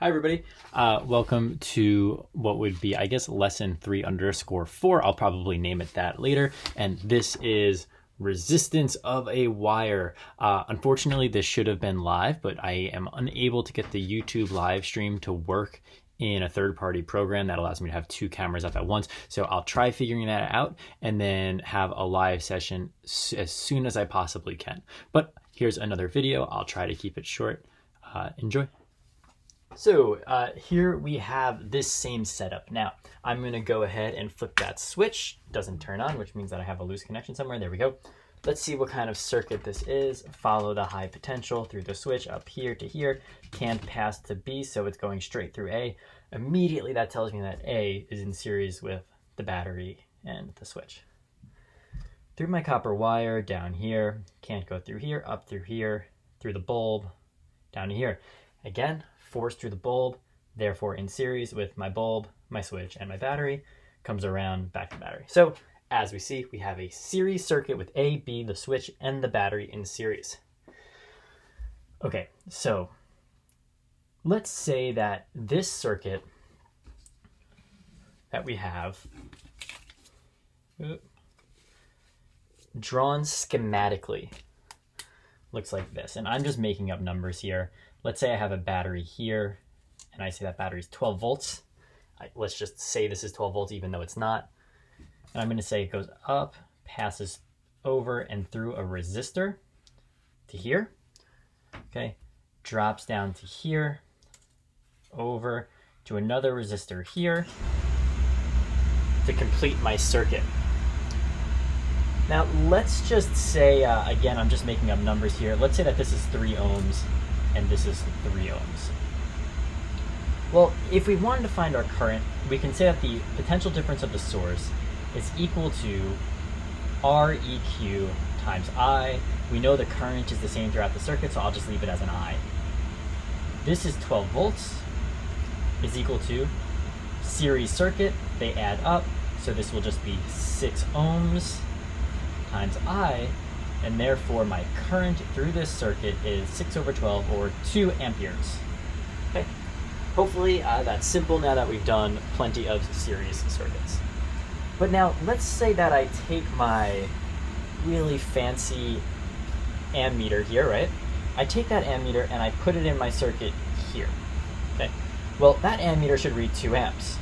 Hi everybody, welcome to what would be, I guess, lesson 3_4. I'll probably name it that later. And this is resistance of a wire. Unfortunately, this should have been live, but I am unable to get the YouTube live stream to work in a third-party program that allows me to have two cameras up at once. So I'll try figuring that out and then have a live session as soon as I possibly can. But here's another video. I'll try to keep it short. Enjoy. So here we have this same setup. Now I'm going to go ahead and flip that switch. Doesn't turn on, which means that I have a loose connection somewhere. There we go. Let's see what kind of circuit this is. Follow the high potential through the switch up here to here. Can't pass to B, so it's going straight through A. Immediately that tells me that A is in series with the battery and the switch. Through my copper wire down here. Can't go through here, up through here, through the bulb, down to here. Again, force through the bulb, therefore in series with my bulb, my switch, and my battery, comes around back to the battery. So as we see, we have a series circuit with A, B, the switch, and the battery in series. Okay, so let's say that this circuit that we have drawn schematically looks like this. And I'm just making up numbers here. Let's say I have a battery here, and I say that battery is 12 volts. Let's just say this is 12 volts, even though it's not. And I'm going to say it goes up, passes over and through a resistor to here. Okay, drops down to here, over to another resistor here to complete my circuit. Now let's just say, again, I'm just making up numbers here. Let's say that this is 3 ohms and this is 3 ohms. Well, if we wanted to find our current, we can say that the potential difference of the source is equal to Req times I. We know the current is the same throughout the circuit, so I'll just leave it as an I. This is 12 volts is equal to series circuit. They add up, so this will just be 6 ohms times I, and therefore my current through this circuit is 6/12, or 2 amperes. Okay. Hopefully that's simple now that we've done plenty of series circuits. But now let's say that I take my really fancy ammeter here, right? I take that ammeter and I put it in my circuit here. Okay. Well, that ammeter should read 2 amps.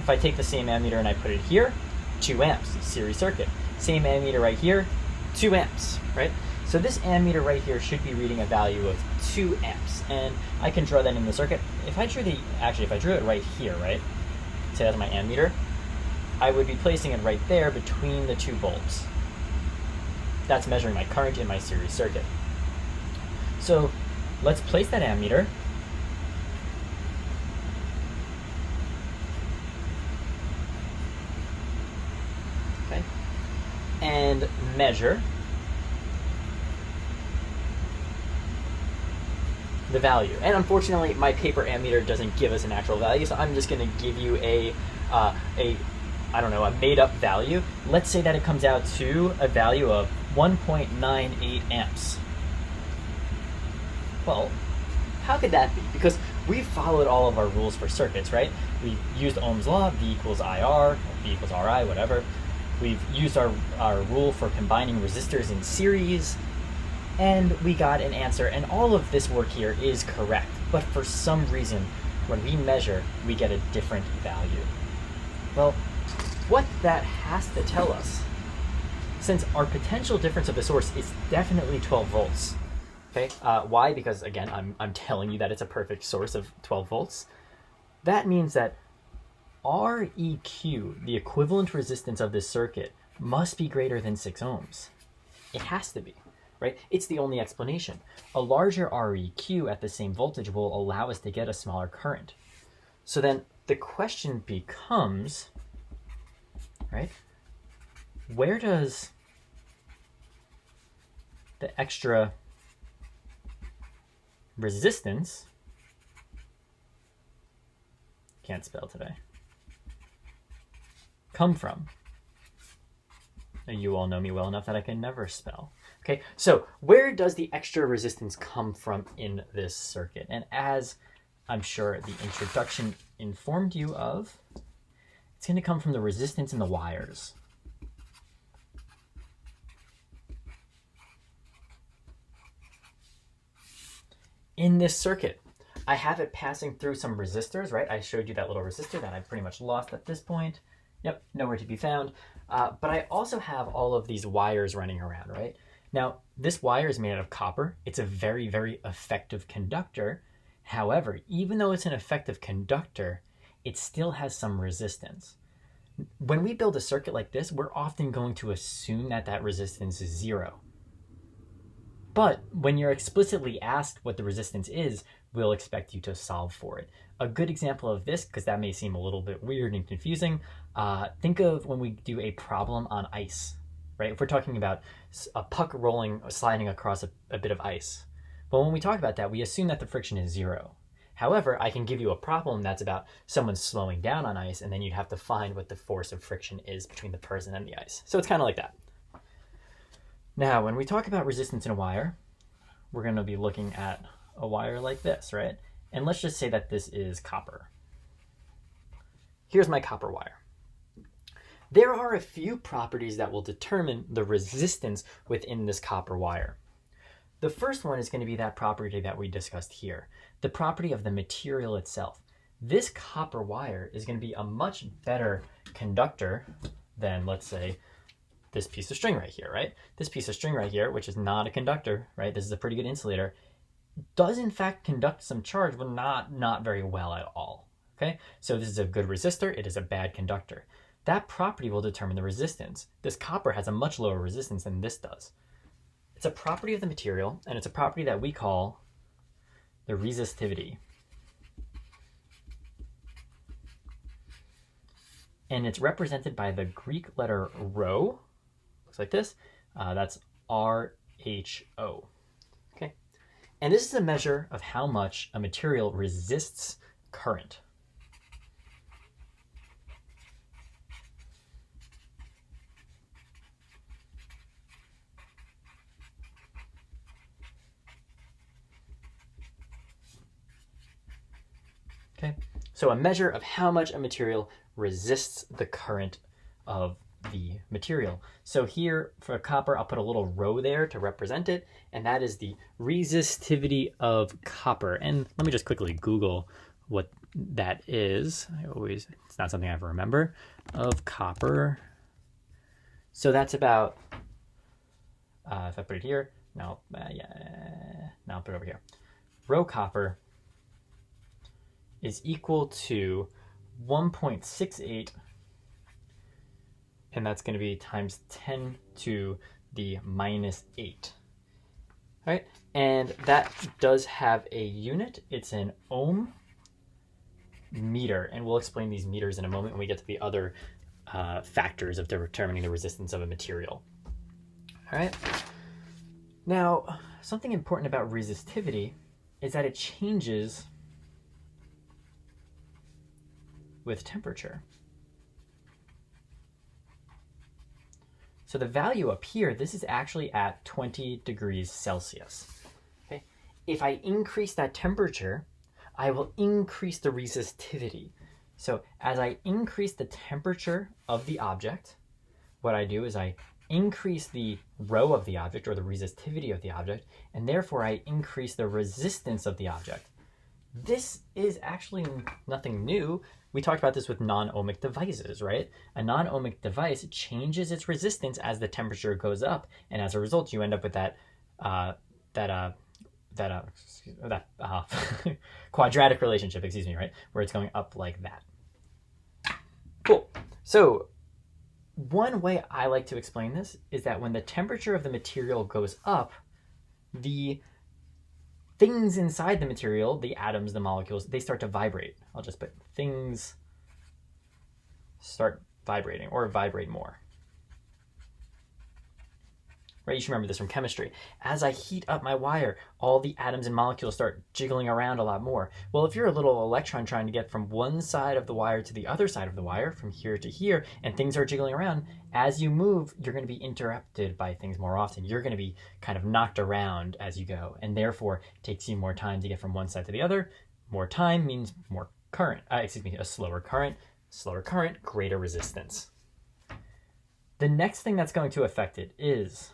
If I take the same ammeter and I put it here, 2 amps, series circuit. Same ammeter right here, 2 amps, right? So this ammeter right here should be reading a value of 2 amps, and I can draw that in the circuit. If I drew it right here, right? Say that's my ammeter, I would be placing it right there between the 2 bulbs. That's measuring my current in my series circuit. So let's place that ammeter. Okay. And measure the value. And unfortunately, my paper ammeter doesn't give us an actual value, so I'm just going to give you a made-up value. Let's say that it comes out to a value of 1.98 amps. Well, how could that be? Because we've followed all of our rules for circuits, right? We've used Ohm's law, V equals IR, or V equals RI, whatever. We've used our rule for combining resistors in series, and we got an answer. And all of this work here is correct. But for some reason, when we measure, we get a different value. Well, what that has to tell us, since our potential difference of the source is definitely 12 volts, okay? Why? Because again, I'm telling you that it's a perfect source of 12 volts. That means that Req, the equivalent resistance of this circuit, must be greater than 6 ohms. It has to be, right? It's the only explanation. A larger Req at the same voltage will allow us to get a smaller current. So then the question becomes, right, where does the extra resistance, can't spell today, come from? You all know me well enough that I can never spell. Okay, so where does the extra resistance come from in this circuit? And as I'm sure the introduction informed you of. It's going to come from the resistance in the wires. In this circuit, I have it passing through some resistors, right? I showed you that little resistor that I pretty much lost at this point. Yep, nowhere to be found. But I also have all of these wires running around, right? Now, this wire is made out of copper. It's a very, very effective conductor. However, even though it's an effective conductor, it still has some resistance. When we build a circuit like this, we're often going to assume that that resistance is zero. But when you're explicitly asked what the resistance is, we'll expect you to solve for it. A good example of this, because that may seem a little bit weird and confusing, think of when we do a problem on ice, right? If we're talking about a puck rolling, sliding across a bit of ice. Well, when we talk about that, we assume that the friction is zero. However, I can give you a problem that's about someone slowing down on ice, and then you'd have to find what the force of friction is between the person and the ice. So it's kind of like that. Now, when we talk about resistance in a wire, we're going to be looking at a wire like this, right? And let's just say that this is copper. Here's my copper wire. There are a few properties that will determine the resistance within this copper wire. The first one is going to be that property that we discussed here, the property of the material itself. This copper wire is going to be a much better conductor than, let's say, this piece of string right here, right? This piece of string right here, which is not a conductor, right? This is a pretty good insulator, does in fact conduct some charge, but not very well at all, okay? So this is a good resistor, it is a bad conductor. That property will determine the resistance. This copper has a much lower resistance than this does. It's a property of the material, and it's a property that we call the resistivity. And it's represented by the Greek letter rho, looks like this. That's RHO. Okay, and this is a measure of how much a material resists current. Okay, so a measure of how much a material resists the current of the material. So here for copper, I'll put a little rho there to represent it, and that is the resistivity of copper. And let me just quickly Google what that is. It's not something I ever remember, of copper. So that's about, if I put it here, now I'll put it over here. Rho copper is equal to 1.68, and that's going to be times 10 to the minus 8. All right, and that does have a unit. It's an ohm meter, and we'll explain these meters in a moment when we get to the other factors of determining the resistance of a material. All right, now something important about resistivity is that it changes with temperature. So the value up here, this is actually at 20 degrees Celsius. Okay? If I increase that temperature, I will increase the resistivity. So as I increase the temperature of the object, what I do is I increase the rho of the object, or the resistivity of the object, and therefore I increase the resistance of the object. This is actually nothing new. We talked about this with non-ohmic devices, right? A non-ohmic device changes its resistance as the temperature goes up, and as a result, you end up with that quadratic relationship, right? Where it's going up like that. Cool. So one way I like to explain this is that when the temperature of the material goes up, the things inside the material, the atoms, the molecules, they start to vibrate. I'll just put things start vibrating, or vibrate more. Right, you should remember this from chemistry. As I heat up my wire, all the atoms and molecules start jiggling around a lot more. Well, if you're a little electron trying to get from one side of the wire to the other side of the wire, from here to here, and things are jiggling around, as you move, you're going to be interrupted by things more often. You're going to be kind of knocked around as you go, and therefore it takes you more time to get from one side to the other. More time means more current. A slower current. Slower current, greater resistance. The next thing that's going to affect it is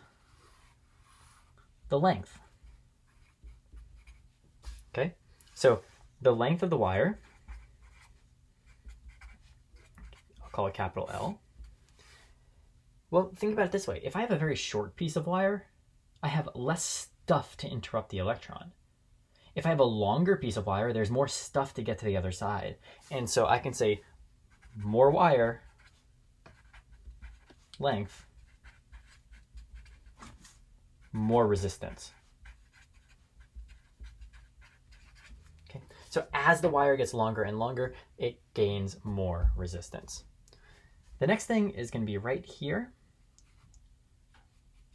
the length. Okay, so the length of the wire, I'll call it capital L. Well, think about it this way. If I have a very short piece of wire, I have less stuff to interrupt the electron. If I have a longer piece of wire, there's more stuff to get to the other side. And so I can say more wire length, more resistance. Okay, so as the wire gets longer and longer, it gains more resistance. The next thing is going to be right here.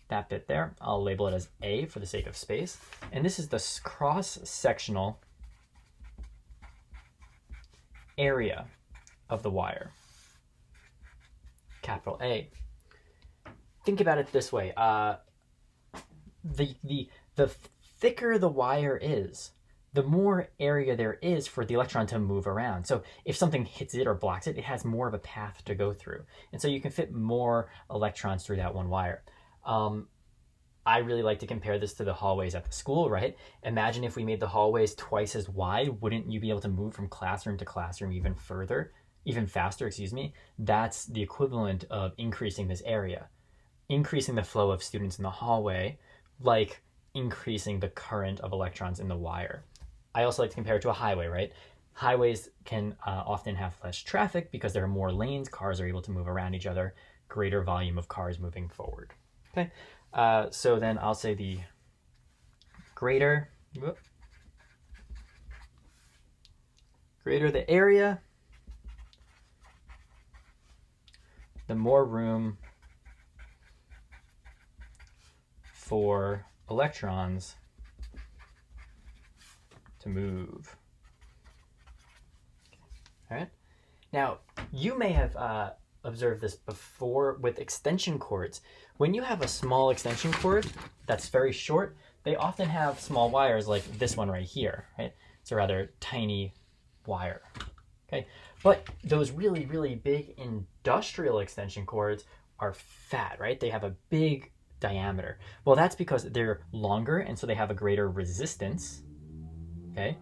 That bit there, I'll label it as A for the sake of space. And this is the cross-sectional area of the wire, capital A. Think about it this way. The thicker the wire is, the more area there is for the electron to move around. So if something hits it or blocks it, it has more of a path to go through. And so you can fit more electrons through that one wire. I really like to compare this to the hallways at the school, right? Imagine if we made the hallways twice as wide, wouldn't you be able to move from classroom to classroom even faster, excuse me? That's the equivalent of increasing this area. Increasing the flow of students in the hallway, like increasing the current of electrons in the wire. I also like to compare it to a highway, right? Highways can often have less traffic because there are more lanes, cars are able to move around each other, greater volume of cars moving forward. Okay, so then I'll say the greater the area, the more room for electrons to move. All right. Now, you may have observed this before with extension cords. When you have a small extension cord that's very short, they often have small wires like this one right here, right? It's a rather tiny wire, okay? But those really, really big industrial extension cords are fat, right? They have a big diameter. Well, that's because they're longer and so they have a greater resistance, okay?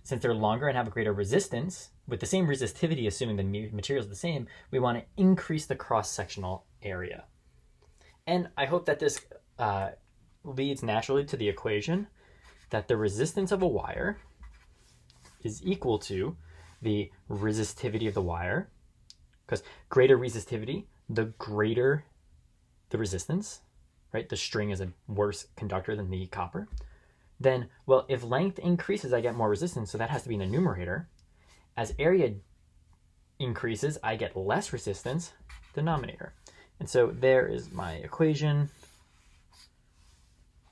Since they're longer and have a greater resistance, with the same resistivity, assuming the material is the same, we want to increase the cross-sectional area. And I hope that this leads naturally to the equation that the resistance of a wire is equal to the resistivity of the wire, because greater resistivity, the greater the resistance, right? The string is a worse conductor than the copper. Then, well, if length increases, I get more resistance, so that has to be in the numerator. As area increases, I get less resistance, denominator. And so there is my equation.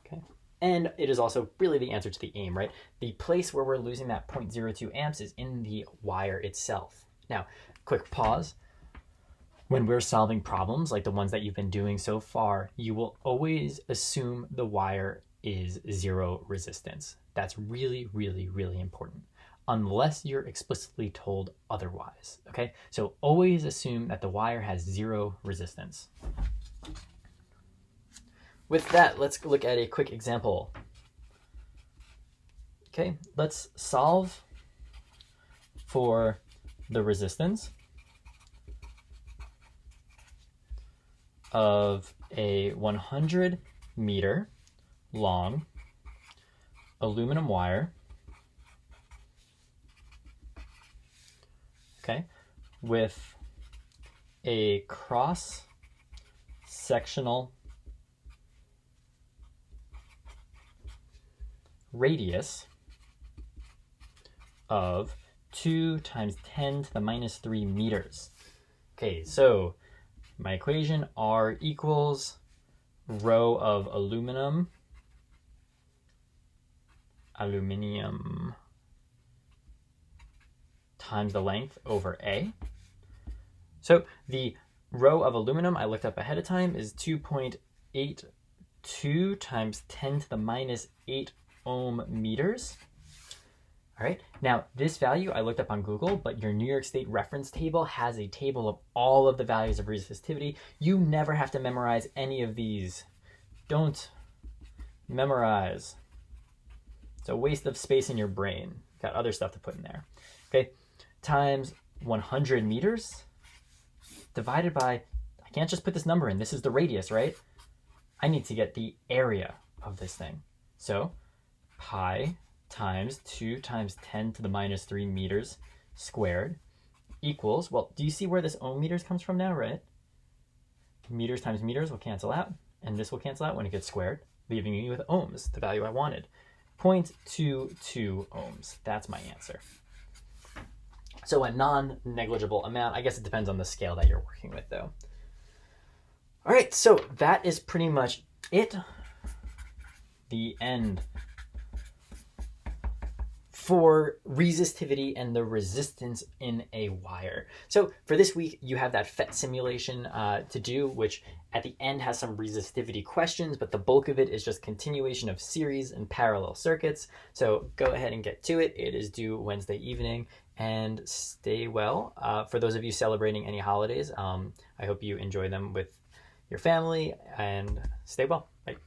Okay. And it is also really the answer to the aim, right? The place where we're losing that 0.02 amps is in the wire itself. Now, quick pause. When we're solving problems like the ones that you've been doing so far, you will always assume the wire is zero resistance. That's really, really, really important, unless you're explicitly told otherwise, okay? So always assume that the wire has zero resistance. With that, let's look at a quick example. Okay, let's solve for the resistance of a 100 meter long aluminum wire, okay, with a cross-sectional radius of 2 times 10 to the minus 3 meters. Okay, so my equation, R equals rho of aluminium times the length over A. So the rho of aluminum I looked up ahead of time is 2.82 times 10 to the minus 8 ohm meters. All right, now this value I looked up on Google, but your New York State reference table has a table of all of the values of resistivity. You never have to memorize any of these. Don't memorize. It's a waste of space in your brain. Got other stuff to put in there. Okay, times 100 meters divided by, I can't just put this number in. This is the radius, right? I need to get the area of this thing. So pi times 2 times 10 to the minus 3 meters squared equals, well, do you see where this ohm meters comes from now, right? Meters times meters will cancel out, and this will cancel out when it gets squared, leaving me with ohms, the value I wanted. 0.22 ohms, that's my answer. So a non-negligible amount. I guess it depends on the scale that you're working with, though. All right, so that is pretty much it. The end for resistivity and the resistance in a wire. So for this week, you have that FET simulation to do, which at the end has some resistivity questions, but the bulk of it is just continuation of series and parallel circuits. So go ahead and get to it. It is due Wednesday evening, and stay well. For those of you celebrating any holidays, I hope you enjoy them with your family, and stay well. Bye.